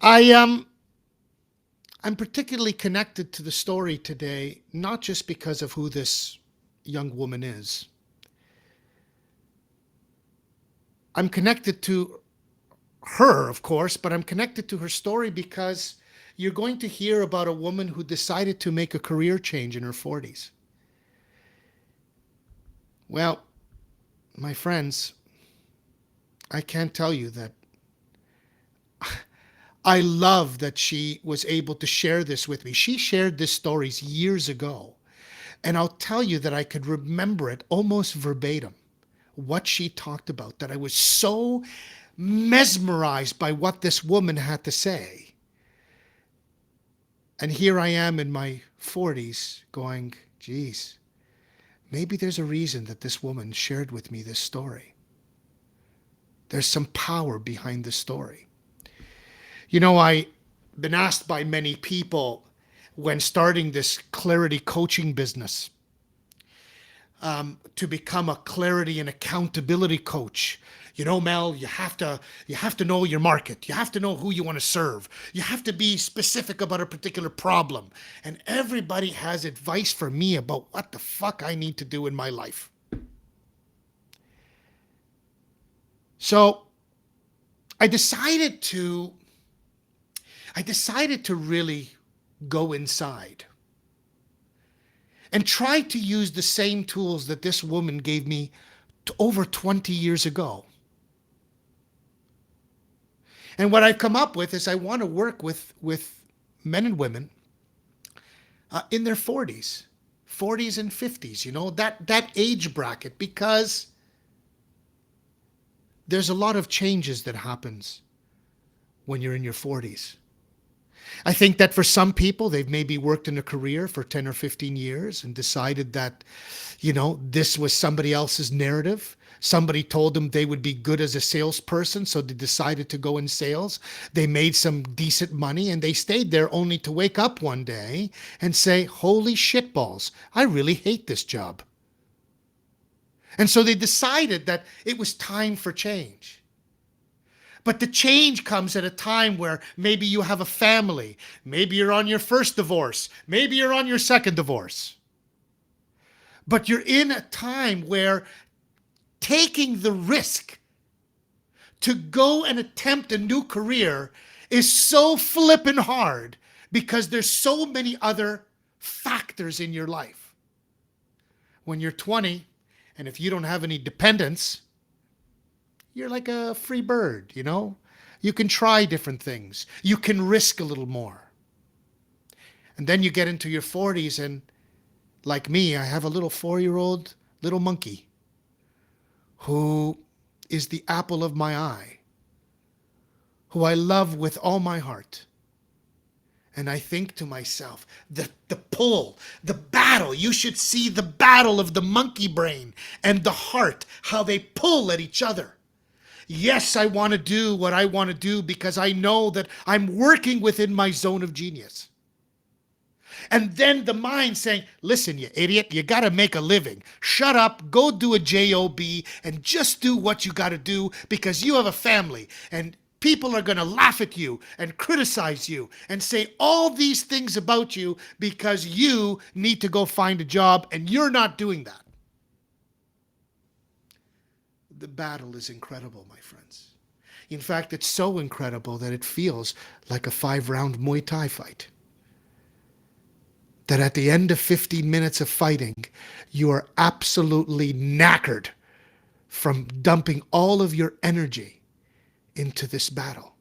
I I'm particularly connected to the story today, not just because of who this young woman is. I'm connected to her, of course, but I'm connected to her story because you're going to hear about a woman who decided to make a career change in her 40s. Well, my friends, I can't tell you that I love that she was able to share this with me. She shared this stories years ago, and I'll tell you that I could remember it almost verbatim, what she talked about, that I was so mesmerized by what this woman had to say. And here I am in my 40s going, geez, maybe there's a reason that this woman shared with me this story. There's some power behind the story. You know, I've been asked by many people when starting this clarity coaching business to become a clarity and accountability coach. You know, Mel, you have to know your market. You have to know who you want to serve. You have to be specific about a particular problem. And everybody has advice for me about what the fuck I need to do in my life. So I decided to I decided to really go inside and try to use the same tools that this woman gave me over 20 years ago. And what I've come up with is I want to work with men and women in their 40s and 50s, that age bracket, because there's a lot of changes that happens when you're in your 40s. I think that for some people, they've maybe worked in a career for 10 or 15 years and decided that, this was somebody else's narrative. Somebody told them they would be good as a salesperson, so they decided to go in sales. They made some decent money and they stayed there only to wake up one day and say, holy shitballs, I really hate this job. And so they decided that it was time for change. But the change comes at a time where maybe you have a family. Maybe you're on your first divorce. Maybe you're on your second divorce. But you're in a time where taking the risk to go and attempt a new career is so flippin' hard because there's so many other factors in your life. When you're 20, and if you don't have any dependents, you're like a free bird, You can try different things. You can risk a little more. And then you get into your 40s and, like me, I have a little 4-year-old little monkey who is the apple of my eye, who I love with all my heart. And I think to myself, the pull, the battle, you should see the battle of the monkey brain and the heart, how they pull at each other. Yes, I want to do what I want to do because I know that I'm working within my zone of genius. And then the mind saying, listen, you idiot, you got to make a living. Shut up, go do a job and just do what you got to do because you have a family and people are going to laugh at you and criticize you and say all these things about you because you need to go find a job and you're not doing that. The battle is incredible, my friends. In fact, it's so incredible that it feels like a 5-round Muay Thai fight. That at the end of 15 minutes of fighting, you are absolutely knackered from dumping all of your energy into this battle.